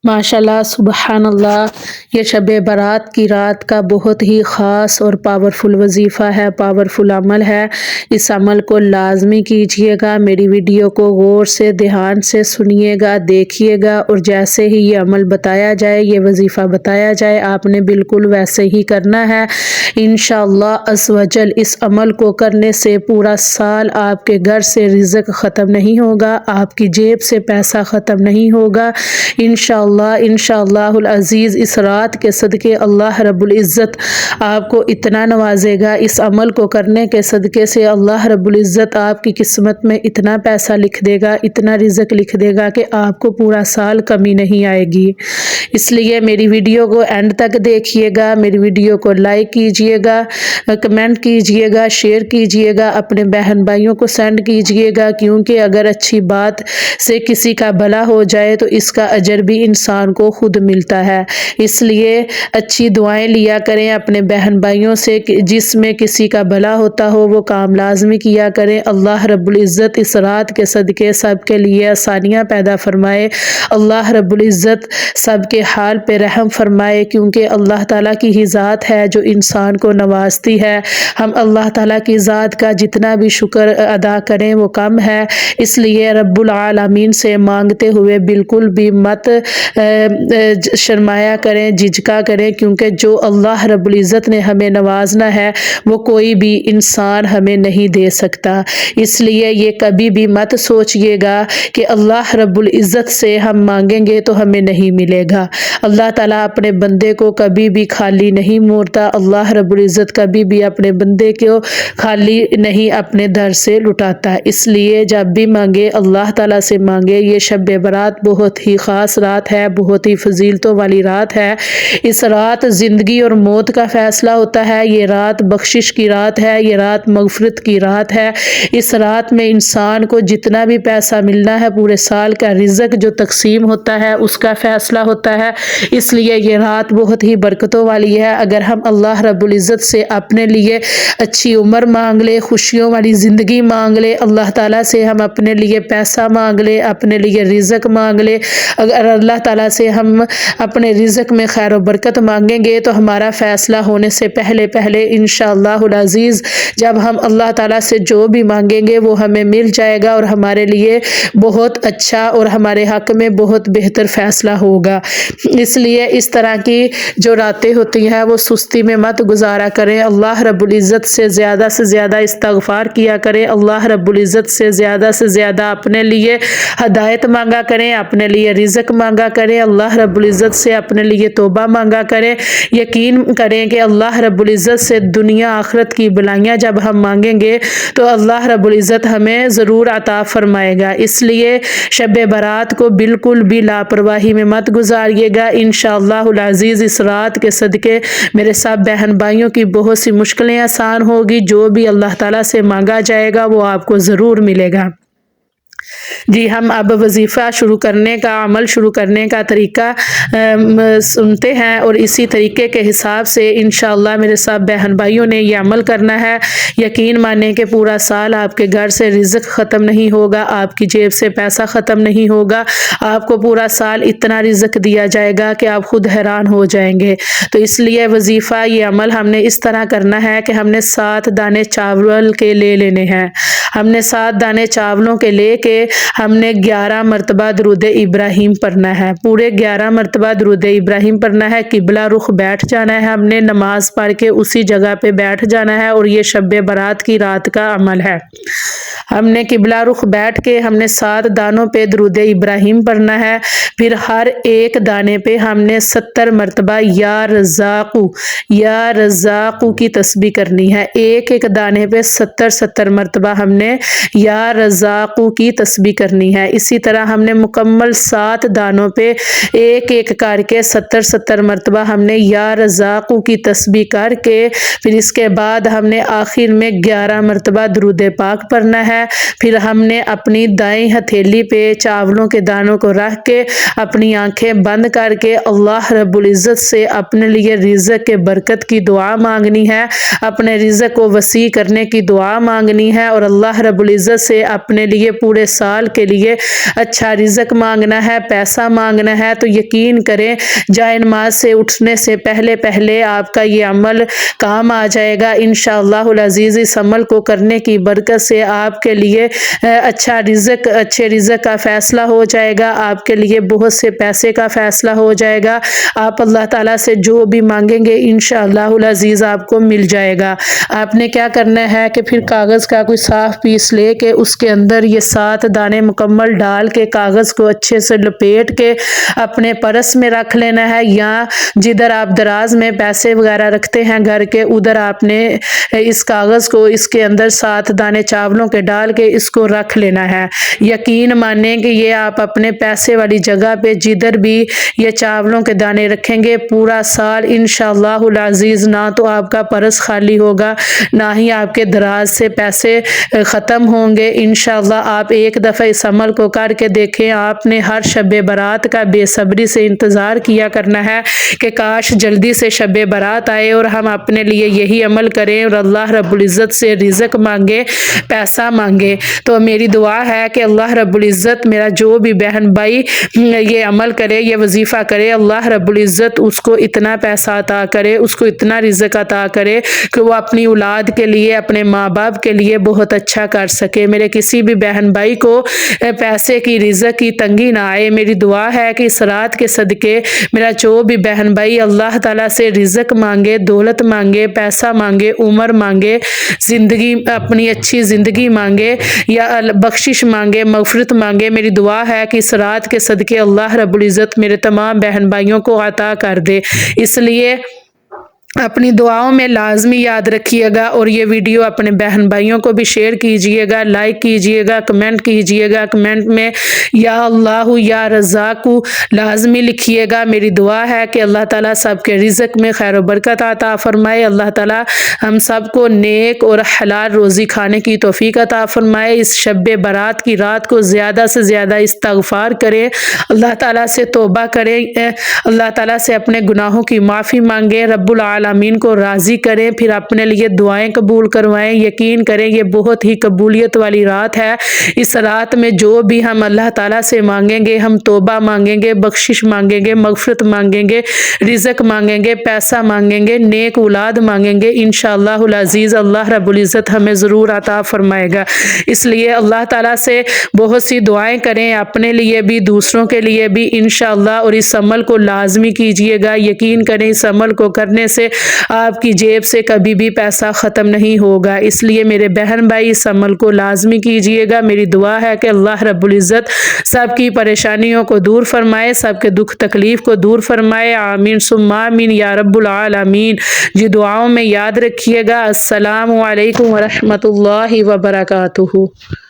माशाल्लाह सुबहान अल्लाह। ये शब बारात की रात का बहुत ही ख़ास और पावरफुल वजीफ़ा है, पावरफुल अमल है। इस अमल को लाजमी कीजिएगा। मेरी वीडियो को गौर से ध्यान से सुनिएगा, देखिएगा और जैसे ही ये अमल बताया जाए, ये वजीफ़ा बताया जाए, आपने बिल्कुल वैसे ही करना है। इंशाअल्लाह अज़ व जल इस अमल को करने से पूरा साल आपके घर से रिज़्क़ ख़त्म नहीं होगा, आपकी जेब से पैसा ख़त्म नहीं होगा। इंशाअल्लाहुल अज़ीज़ इस रात के सदक़े अल्लाह रब्बुल इज़्ज़त आपको इतना नवाजेगा। इस अमल को करने के सदक़े से अल्लाह रब्बुल इज़्ज़त आपकी किस्मत में इतना पैसा लिख देगा, इतना रिज़्क़ लिख देगा कि आपको पूरा साल कमी नहीं आएगी। इसलिए मेरी वीडियो को एंड तक देखिएगा, मेरी वीडियो को लाइक कीजिएगा, कमेंट कीजिएगा, शेयर कीजिएगा, अपने बहन भाइयों को सेंड कीजिएगा, क्योंकि अगर अच्छी बात से किसी का भला हो जाए तो इसका अजर भी इंसान को खुद मिलता है। इसलिए अच्छी दुआएं लिया करें अपने बहन भाइयों से, जिसमें किसी का भला होता हो वो काम लाजमी किया करें। अल्लाह रब्बुल इज़्ज़त इस रात के सदक़े सब के लिए आसानियाँ पैदा फरमाए। अल्लाह रब्बुल इज़्ज़त सब के हाल पे रहम फरमाए, क्योंकि अल्लाह ताला की ही ज़ात है जो इंसान को नवाजती है। हम अल्लाह ताला की ज़ात का जितना भी शुक्र अदा करें वो कम है। इसलिए रब्बुल आलमीन से मांगते हुए बिल्कुल भी मत शर्माया करें, झिझका करें, क्योंकि जो अल्लाह रब्बुल इज़्ज़त ने हमें नवाजना है वो कोई भी इंसान हमें नहीं दे सकता। इसलिए ये कभी भी मत सोचिएगा कि अल्लाह रब्बुल इज़्ज़त से हम मांगेंगे तो हमें नहीं मिलेगा। अल्लाह ताला अपने बंदे को कभी भी खाली नहीं मोड़ता। अल्लाह रब्बुल इज़्ज़त कभी भी अपने बंदे को खाली नहीं अपने दर से लुटाता। इसलिए जब भी मांगे अल्लाह ताला से मांगे। ये शब बारात बहुत ही ख़ास रात है, बहुत ही फजीलतों वाली रात है। इस रात ज़िंदगी और मौत का फ़ैसला होता है। ये रात बख्शिश की रात है, ये रात मग़फ़िरत की रात है। इस रात में इंसान को जितना भी पैसा मिलना है, पूरे साल का रिज़्क़ जो तकसीम होता है उसका फ़ैसला होता है। इसलिए ये रात बहुत ही बरकतों वाली है। अगर हम अल्लाह रब्बुल इज़्ज़त से अपने लिए अच्छी उम्र मांग ले, खुशियों वाली ज़िंदगी मांग ले, अल्लाह ताला से हम अपने लिए पैसा मांग ले, अपने लिए रिज़्क़ मांग ले, अगर अल्लाह ताला से हम अपने रिज़्क़ में खैर और बरकत मांगेंगे तो हमारा फ़ैसला होने से पहले पहले इंशाअल्लाहुल अज़ीज़ जब हम अल्लाह ताला से जो भी मांगेंगे वो हमें मिल जाएगा और हमारे लिए बहुत अच्छा और हमारे हक़ में बहुत बेहतर फ़ैसला होगा। इसलिए इस तरह की जो रातें होती हैं वो सुस्ती में मत गुजारा करें। अल्लाह रब्बुल इज़्ज़त से ज़्यादा इस्तग़फ़ार किया करें। अल्लाह रब्बुल इज़्ज़त से ज़्यादा अपने लिए हदायत मांगा करें, अपने लिए रिज़्क़ मांगा करें। अल्लाह रब्बुल इज़्ज़त से अपने लिए तौबा मांगा करें। यकीन करें कि अल्लाह रब्बुल इज़्ज़त से दुनिया आखिरत की भलाइयाँ जब हम मांगेंगे तो अल्लाह रब्बुल इज़्ज़त हमें ज़रूर अता फरमाएगा। इसलिए शब बारात को बिल्कुल भी लापरवाही में मत गुजारिएगा। इंशाअल्लाहुल अज़ीज़ इस रात के सदक़े मेरे सब बहन भाइयों की बहुत सी मुश्किलें आसान होगी। जो भी अल्लाह ताला से मांगा जाएगा वो आपको ज़रूर मिलेगा। जी, हम अब वजीफ़ा शुरू करने का, अमल शुरू करने का तरीका सुनते हैं और इसी तरीके के हिसाब से इंशाअल्लाह मेरे सब बहन भाइयों ने ये अमल करना है। यकीन माने कि पूरा साल आपके घर से रिज़्क़ ख़त्म नहीं होगा, आपकी जेब से पैसा ख़त्म नहीं होगा। आपको पूरा साल इतना रिज़्क़ दिया जाएगा कि आप खुद हैरान हो जाएंगे। तो इसलिए वजीफ़ा, ये अमल हमने इस तरह करना है कि हमने 7 दाने चावल के ले लेने हैं। हमने 7 दाने चावलों के लेके हमने 11 मरतबा दुरूद इब्राहीम पढ़ना है। पूरे 11 मरतबा दुरूद इब्राहीम पढ़ना है। किबला रुख बैठ जाना है, हमने नमाज पढ़ के उसी जगह पे बैठ जाना है और ये शब बारात की रात का अमल है। हमने किबला रुख बैठ के हमने 7 दानों पे दुरूद इब्राहीम पढ़ना है। फिर हर एक दाने पे हमने 70 मरतबा या रज़ाक़ू की तस्बीह करनी है। एक एक दाने पे 70 मरतबा हमने या रज़ाक़ू की तस्बीह करनी है। इसी तरह हमने मुकम्मल 7 दानों पे एक एक करके 70 मरतबा हमने या रज़ाक़ू की तस्बीह करके फिर इसके बाद हमने आखिर में 11 मरतबा दुरूद पाक पढ़ना ہے. پھر ہم نے اپنی دائیں ہتھیلی پہ چاولوں کے دانوں کو رکھ کے اپنی آنکھیں بند کر کے اللہ رب العزت سے اپنے لیے رزق کے برکت کی دعا مانگنی ہے، اپنے رزق کو وسیع کرنے کی دعا مانگنی ہے، اور اللہ رب العزت سے اپنے لیے پورے سال کے لیے اچھا رزق مانگنا ہے، پیسہ مانگنا ہے. تو یقین کریں جائے نماز سے اٹھنے سے پہلے پہلے آپ کا یہ عمل کام آ جائے گا انشاءاللہ العزیز. اس عمل کو کرنے کی برکت سے آپ کے لیے اچھے رزق کا فیصلہ ہو جائے گا، آپ کے لیے بہت سے پیسے کا فیصلہ ہو جائے گا. آپ اللہ تعالیٰ سے جو بھی مانگیں گے انشاءاللہ العزیز آپ کو مل جائے گا. آپ نے کیا کرنا ہے کہ پھر کاغذ کا کوئی صاف پیس لے کے اس کے اندر یہ 7 دانے مکمل ڈال کے کاغذ کو اچھے سے لپیٹ کے اپنے پرس میں رکھ لینا ہے، یا جدھر آپ دراز میں پیسے وغیرہ رکھتے ہیں گھر کے ادھر آپ نے اس کاغذ کو اس کے اندر 7 دانے چاولوں کے ڈال کے اس کو رکھ لینا ہے. یقین مانیں کہ یہ آپ اپنے پیسے والی جگہ پہ جدھر بھی یہ چاولوں کے دانے رکھیں گے پورا سال انشاءاللہ العزیز نہ تو آپ کا پرس خالی ہوگا، نہ ہی آپ کے دراز سے پیسے ختم ہوں گے. انشاءاللہ آپ ایک دفعہ اس عمل کو کر کے دیکھیں. آپ نے ہر شب برات کا بے صبری سے انتظار کیا کرنا ہے کہ کاش جلدی سے شب برات آئے اور ہم اپنے لیے یہی عمل کریں اور اللہ رب العزت سے رزق مانگے، پیسہ مانگے. تو میری دعا ہے کہ اللہ رب العزت میرا جو بھی بہن بھائی یہ عمل کرے، یہ وظیفہ کرے، اللہ رب العزت اس کو اتنا پیسہ عطا کرے، اس کو اتنا رزق عطا کرے کہ وہ اپنی اولاد کے لیے، اپنے ماں باپ کے لیے بہت اچھا کر سکے. میرے کسی بھی بہن بھائی کو پیسے کی رزق کی تنگی نہ آئے. میری دعا ہے کہ اس رات کے صدقے میرا جو بھی بہن بھائی اللہ تعالیٰ سے رزق مانگے، دولت مانگے، پیسہ مانگے، عمر مانگے، زندگی اپنی اچھی زندگی مانگے یا بخشش مانگے، مغفرت مانگے، میری دعا ہے کہ اس رات کے صدقے اللہ رب العزت میرے تمام بہن بھائیوں کو عطا کر دے. اس لیے اپنی دعاؤں میں لازمی یاد رکھیے گا، اور یہ ویڈیو اپنے بہن بھائیوں کو بھی شیئر کیجئے گا، لائک کیجئے گا، کمنٹ کیجئے گا. کمنٹ میں یا اللہ یا رزاق لازمی لکھیے گا. میری دعا ہے کہ اللہ تعالیٰ سب کے رزق میں خیر و برکت عطا فرمائے. اللہ تعالیٰ ہم سب کو نیک اور حلال روزی کھانے کی توفیق عطا فرمائے. اس شب برات کی رات کو زیادہ سے زیادہ استغفار کریں، اللہ تعالیٰ سے توبہ کریں، اللہ تعالیٰ سے اپنے گناہوں کی معافی مانگیں، رب العالمین کو راضی کریں، پھر اپنے لیے دعائیں قبول کروائیں. یقین کریں یہ بہت ہی قبولیت والی رات ہے. اس رات میں جو بھی ہم اللہ تعالیٰ سے مانگیں گے، ہم توبہ مانگیں گے، بخشش مانگیں گے، مغفرت مانگیں گے، رزق مانگیں گے، پیسہ مانگیں گے، نیک اولاد مانگیں گے، انشاءاللہ العزیز اللہ رب العزت ہمیں ضرور عطا فرمائے گا. اس لیے اللہ تعالیٰ سے بہت سی دعائیں کریں، اپنے لیے بھی دوسروں کے لیے بھی انشاءاللہ، اور اس عمل کو لازمی کیجئے گا. یقین کریں اس عمل کو کرنے سے آپ کی جیب سے کبھی بھی پیسہ ختم نہیں ہوگا. اس لیے میرے بہن بھائی اس عمل کو لازمی کیجئے گا. میری دعا ہے کہ اللہ رب العزت سب کی پریشانیوں کو دور فرمائے، سب کے دکھ تکلیف کو دور فرمائے. آمین ثم آمین یا رب العالمین. جی دعاؤں میں یاد رکھیے گا. السلام علیکم ورحمۃ اللہ وبرکاتہ.